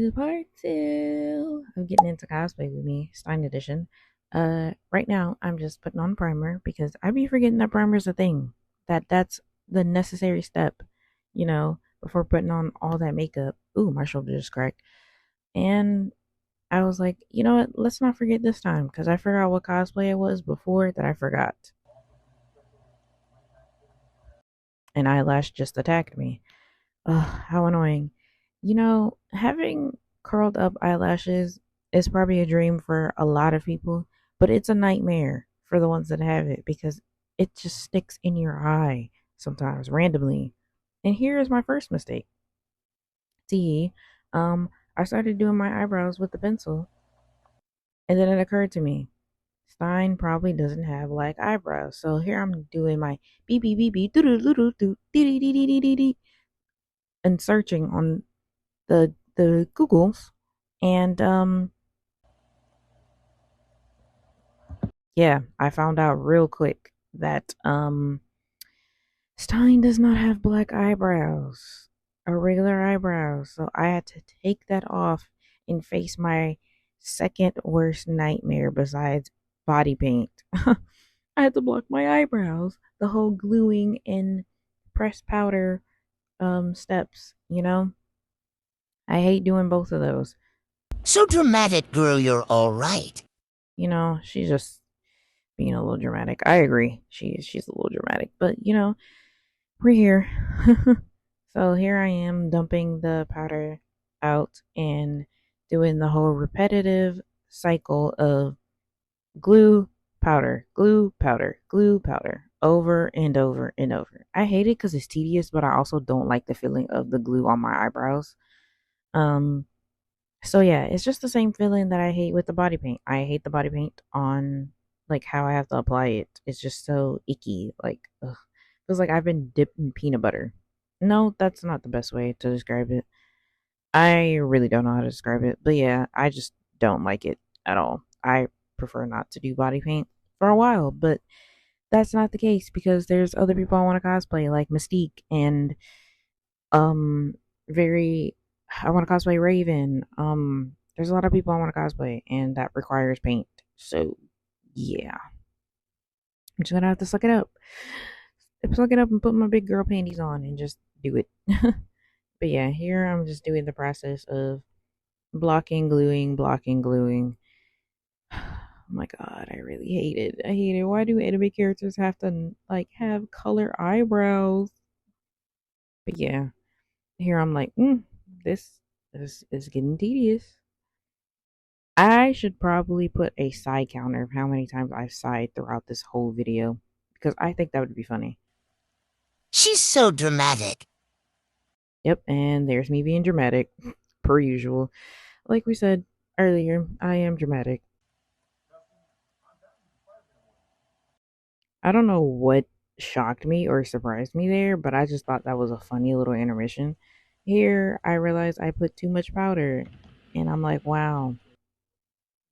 to part two of getting into cosplay with me, Stein edition. Right now I'm just putting on primer because I be forgetting that primer's a thing. That's the necessary step, before putting on all that makeup. Ooh, my shoulder just cracked. And I was like, you know what? Let's not forget this time because I forgot what cosplay it was before that I forgot. And eyelash just attacked me. Ugh, how annoying. Having curled up eyelashes is probably a dream for a lot of people, but it's a nightmare for the ones that have it because it just sticks in your eye sometimes randomly. And here is my first mistake. See, I started doing my eyebrows with the pencil, and then it occurred to me, Stein probably doesn't have like eyebrows. So here I'm doing my beep beep beep beep doo doo doo doo doo dee dee dee dee dee dee and searching on the Googles, and yeah, I found out real quick that Stein does not have black eyebrows or regular eyebrows, so I had to take that off and face my second worst nightmare besides body paint. I had to block my eyebrows, the whole gluing and pressed powder steps. I hate doing both of those. So dramatic, girl, you're all right. She's just being a little dramatic. I agree. She's a little dramatic, but we're here. So here I am dumping the powder out and doing the whole repetitive cycle of glue, powder, glue, powder, glue, powder over and over and over. I hate it because it's tedious, but I also don't like the feeling of the glue on my eyebrows. Um, So yeah, it's just the same feeling that I hate with the body paint. I hate the body paint on like how I have to apply it. It's just so icky. Like, ugh. Feels like I've been dipped in peanut butter. No, that's not the best way to describe it. I really don't know how to describe it, but yeah, I just don't like it at all. I prefer not to do body paint for a while, but that's not the case because there's other people I want to cosplay, like Mystique and um very I want to cosplay Raven. There's a lot of people I want to cosplay and that requires paint. So yeah. I'm just gonna have to suck it up. Suck it up and put my big girl panties on and just do it. But yeah, here I'm just doing the process of blocking, gluing. Oh my god, I really hate it. I hate it. Why do anime characters have to like have color eyebrows? But yeah, here I'm like, this this is getting tedious. I should probably put a sigh counter of how many times I've sighed throughout this whole video because I think that would be funny. She's so dramatic. Yep, and there's me being dramatic, per usual. Like we said earlier, I am dramatic. I don't know what shocked me or surprised me there, but I just thought that was a funny little intermission. Here, I realized I put too much powder, and I'm like, wow,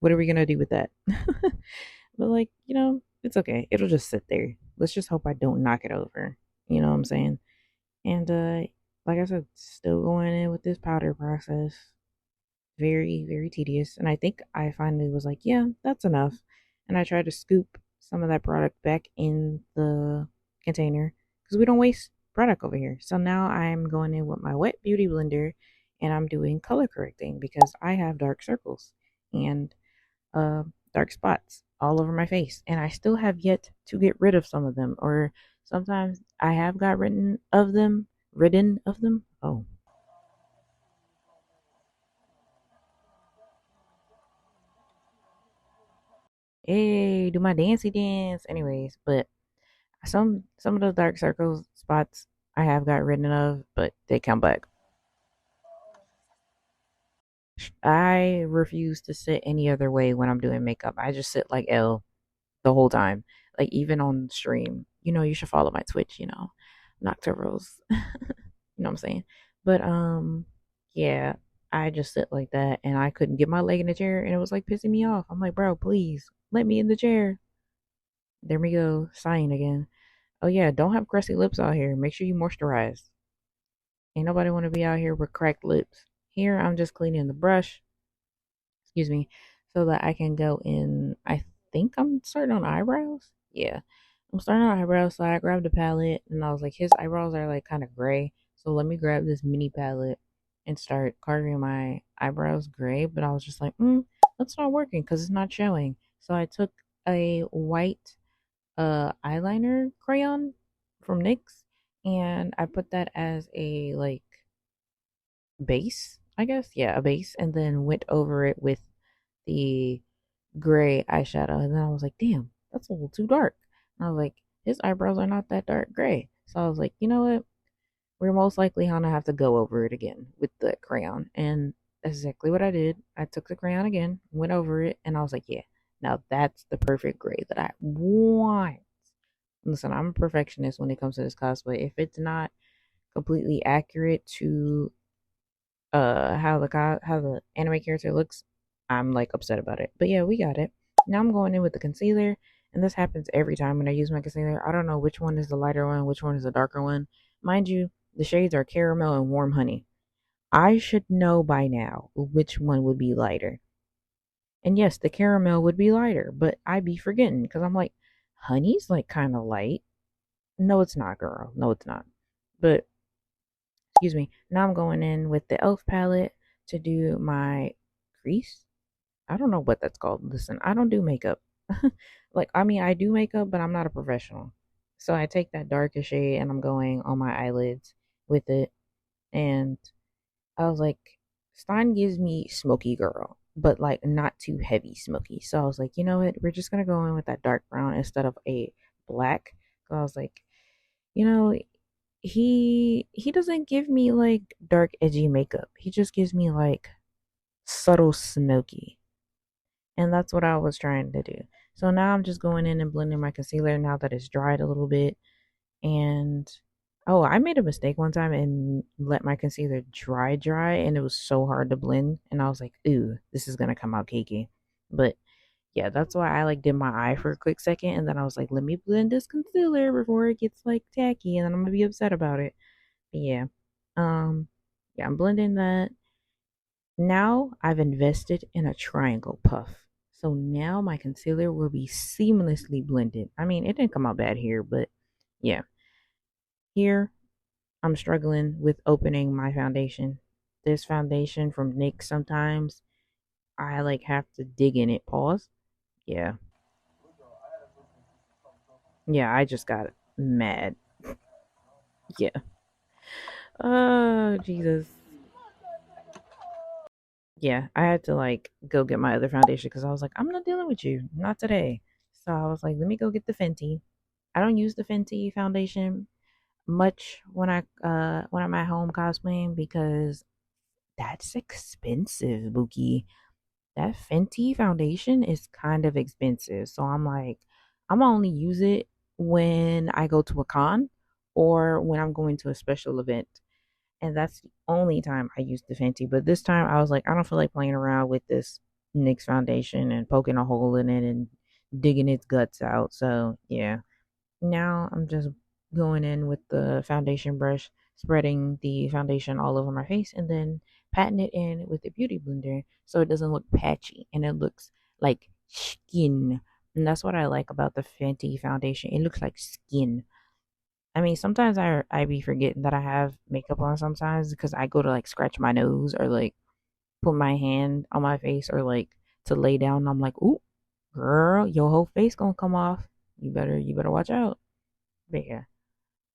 what are we gonna do with that? But like, it's okay. It'll just sit there. Let's just hope I don't knock it over. You know what I'm saying? And like I said, still going in with this powder process. Very, very tedious. And I think I finally was like, yeah, that's enough. And I tried to scoop some of that product back in the container because we don't waste product over here. So now I'm going in with my wet beauty blender and I'm doing color correcting because I have dark circles and uh, dark spots all over my face, and I still have yet to get rid of some of them. Or sometimes I have got ridden of them. Ridden of them. Oh, hey, do my dancey dance. Anyways, but some of those dark circles spots I have got ridden of, but they come back. I refuse to sit any other way when I'm doing makeup. I just sit like L the whole time. Like even on stream. You should follow my Twitch, Nocturals. You know what I'm saying? But yeah, I just sit like that and I couldn't get my leg in the chair and it was like pissing me off. I'm like, bro, please let me in the chair. There we go, sighing again. Oh yeah, don't have crusty lips out here. Make sure you moisturize. Ain't nobody wanna be out here with cracked lips. here I'm just cleaning the brush, excuse me, so that I can go in. I think I'm starting on eyebrows. Yeah, I'm starting on eyebrows. So I grabbed a palette and I was like, his eyebrows are like kind of gray. So let me grab this mini palette and start carving my eyebrows gray. But I was just like, that's not working because it's not showing. So I took a white eyeliner crayon from NYX and I put that as a like base, I guess. Yeah, a base, and then went over it with the gray eyeshadow. And then I was like, damn, that's a little too dark. And I was like, his eyebrows are not that dark gray. So I was like, you know what? We're most likely gonna have to go over it again with the crayon. And that's exactly what I did. I took the crayon again, went over it, and I was like, yeah, now that's the perfect gray that I want. Listen, I'm a perfectionist when it comes to this cosplay. If it's not completely accurate to how the anime character looks, I'm like upset about it. But yeah, we got it. Now I'm going in with the concealer, and this happens every time when I use my concealer. I don't know which one is the lighter one, which one is the darker one. Mind you, the shades are caramel and warm honey. I should know by now which one would be lighter. And yes, the caramel would be lighter, but I be forgetting because I'm like, honey's like kind of light. No, it's not, girl. No, it's not. But excuse me. Now I'm going in with the e.l.f. palette to do my crease. I don't know what that's called. Listen, I don't do makeup. Like, I mean, I do makeup, but I'm not a professional. So I take that darker shade and I'm going on my eyelids with it. And I was like, Stein gives me smoky girl, but like not too heavy smoky. So I was like, you know what? We're just gonna go in with that dark brown instead of a black. So I was like, you know, he doesn't give me like dark edgy makeup. He just gives me like subtle smoky. And that's what I was trying to do. So now I'm just going in and blending my concealer now that it's dried a little bit. And oh, I made a mistake one time and let my concealer dry, and it was so hard to blend. And I was like, ooh, this is gonna come out cakey. But yeah, that's why I like did my eye for a quick second, and then I was like, let me blend this concealer before it gets like tacky, and then I'm gonna be upset about it. But yeah, um, yeah, I'm blending that. Now I've invested in a triangle puff. So now my concealer will be seamlessly blended. I mean, it didn't come out bad here, but yeah. Here, I'm struggling with opening my foundation. This foundation from NYX sometimes I like have to dig in it. Pause. Yeah. Yeah, I just got mad. Yeah. Oh, Jesus. Yeah, I had to like go get my other foundation because I was like, I'm not dealing with you, not today. So I was like, let me go get the Fenty. I don't use the Fenty foundation much when I'm at home cosplaying because that's expensive, Bookie. That Fenty foundation is kind of expensive. So I'm like, I'm gonna only use it when I go to a con or when I'm going to a special event. And that's the only time I use the Fenty. But this time I was like, I don't feel like playing around with this NYX foundation and poking a hole in it and digging its guts out. So yeah. Now I'm just going in with the foundation brush, spreading the foundation all over my face, and then patting it in with the beauty blender so it doesn't look patchy and it looks like skin. And that's what I like about the Fenty foundation. It looks like skin. I mean, sometimes I be forgetting that I have makeup on sometimes because I go to like scratch my nose or like put my hand on my face or like to lay down and I'm like, ooh, girl, your whole face gonna come off. You better watch out. But yeah,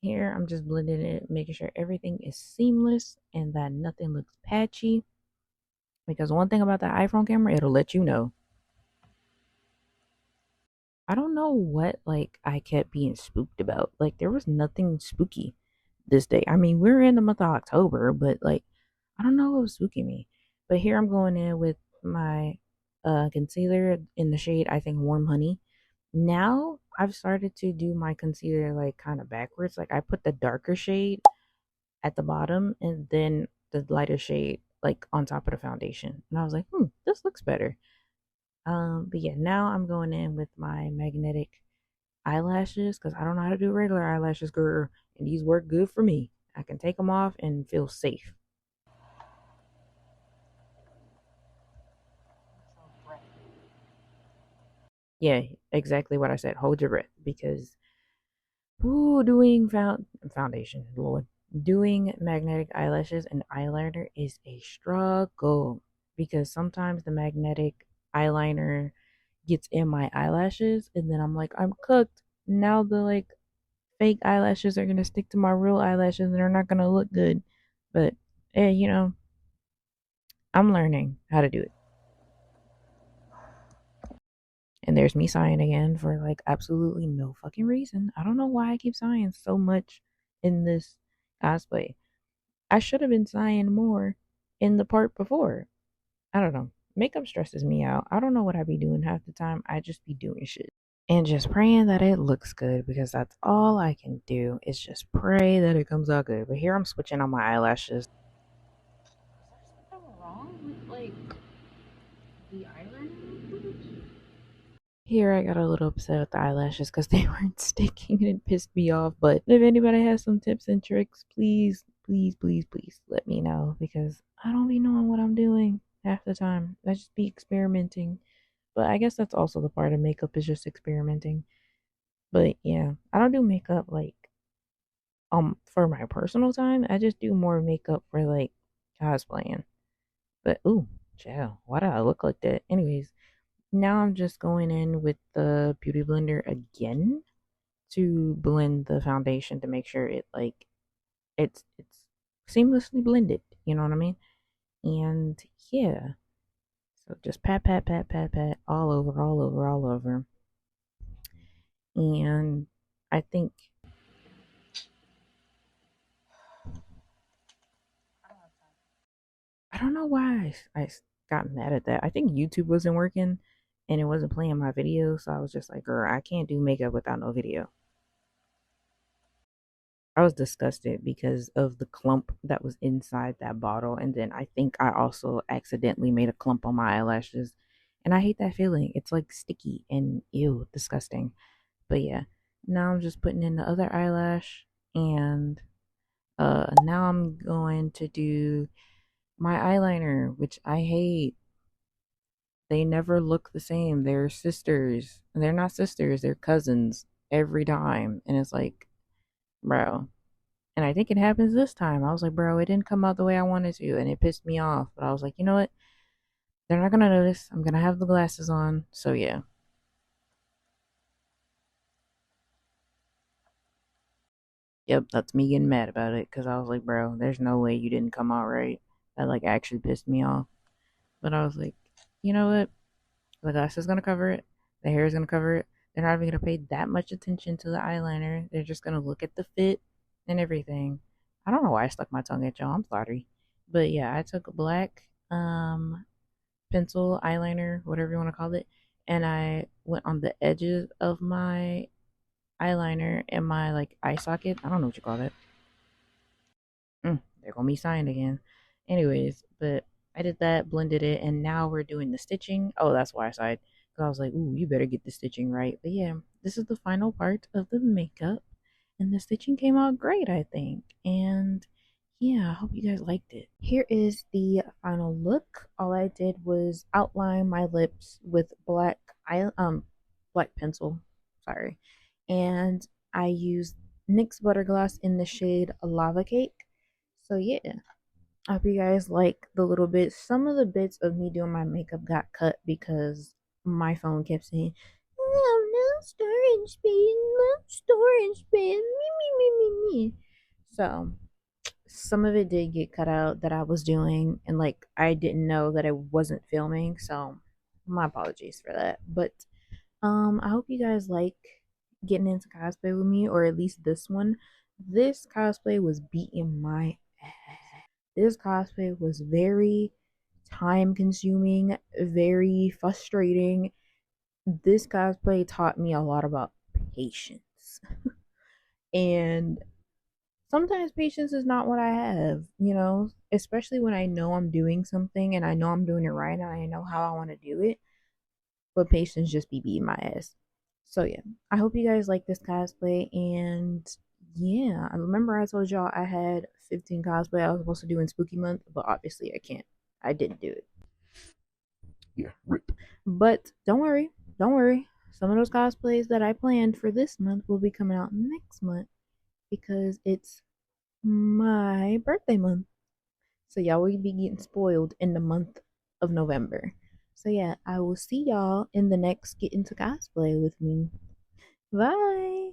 here I'm just blending it, making sure everything is seamless and that nothing looks patchy. Because one thing about the iPhone camera, it'll let you know. I don't know what like I kept being spooked about. Like there was nothing spooky this day. I mean, we're in the month of October, but like I don't know what was spooking me. But here I'm going in with my concealer in the shade I think warm honey. Now I've started to do my concealer like kind of backwards. Like I put the darker shade at the bottom and then the lighter shade like on top of the foundation. And I was like, this looks better. But yeah, now I'm going in with my magnetic eyelashes because I don't know how to do regular eyelashes, girl. And these work good for me. I can take them off and feel safe. Yeah, exactly what I said. Hold your breath because ooh, doing foundation, Lord. Doing magnetic eyelashes and eyeliner is a struggle because sometimes the magnetic eyeliner gets in my eyelashes and then I'm like, I'm cooked. Now the like fake eyelashes are gonna stick to my real eyelashes and they're not gonna look good. But I'm learning how to do it. And there's me sighing again for like absolutely no fucking reason. I don't know why I keep sighing so much in this cosplay. I should have been sighing more in the part before. I don't know. Makeup stresses me out. I don't know what I be doing half the time. I just be doing shit. And just praying that it looks good because that's all I can do is just pray that it comes out good. But here I'm switching on my eyelashes. Is there something wrong with like the eyeliner? Here I got a little upset with the eyelashes because they weren't sticking and it pissed me off. But if anybody has some tips and tricks, please, please, please, please let me know because I don't be knowing what I'm doing half the time. I just be experimenting. But I guess that's also the part of makeup is just experimenting. But yeah, I don't do makeup like for my personal time. I just do more makeup for like cosplaying. But ooh, child, why do I look like that? Anyways, now I'm just going in with the beauty blender again to blend the foundation to make sure it like it's seamlessly blended. You know what I mean? And yeah, so just pat pat pat pat pat all over, all over, all over. And I think I don't know why I got mad at that. I think YouTube wasn't working and it wasn't playing my video, so I was just like, girl, I can't do makeup without no video. I was disgusted because of the clump that was inside that bottle. And then I think I also accidentally made a clump on my eyelashes. And I hate that feeling. It's like sticky and ew, disgusting. But yeah, now I'm just putting in the other eyelash. And now I'm going to do my eyeliner, which I hate. They never look the same. They're sisters. They're not sisters, they're cousins every time. And it's like, bro, and I think it happens this time. I was like, bro, it didn't come out the way I wanted to, and it pissed me off. But I was like, you know what? They're not gonna notice. I'm gonna have the glasses on. So yeah. Yep, that's me getting mad about it because I was like, bro, there's no way you didn't come out right. That like actually pissed me off. But I was like, you know what? The glass is gonna cover it. The hair is gonna cover it. They're not even gonna pay that much attention to the eyeliner. They're just gonna look at the fit and everything. I don't know why I stuck my tongue at y'all. I'm sorry. But yeah, I took a black pencil, eyeliner, whatever you want to call it, and I went on the edges of my eyeliner and my like eye socket. I don't know what you call that. They're gonna be signed again. Anyways, but I did that, blended it, and now we're doing the stitching. Oh, that's why I sighed. Because I was like, ooh, you better get the stitching right. But yeah, this is the final part of the makeup. And the stitching came out great, I think. And yeah, I hope you guys liked it. Here is the final look. All I did was outline my lips with black pencil. Sorry. And I used NYX Butter Gloss in the shade Lava Cake. So yeah, I hope you guys like the little bits. Some of the bits of me doing my makeup got cut because my phone kept saying, "Oh, no storage space, no storage space, me." So some of it did get cut out that I was doing, and like I didn't know that I wasn't filming. So my apologies for that. But I hope you guys like getting into cosplay with me, or at least this one. This cosplay was beating my ass. This cosplay was very time consuming, very frustrating. This cosplay taught me a lot about patience. And sometimes patience is not what I have, especially when I know I'm doing something and I know I'm doing it right and I know how I want to do it, but patience just be beating my ass. So yeah, I hope you guys like this cosplay. And yeah, I remember I told y'all I had 15 cosplay I was supposed to do in Spooky Month, but obviously I can't. I didn't do it. Yeah, rip. But don't worry, don't worry. some of those cosplays that I planned for this month will be coming out next month because it's my birthday month. So y'all will be getting spoiled in the month of November. So yeah, I will see y'all in the next Get Into Cosplay with me. Bye.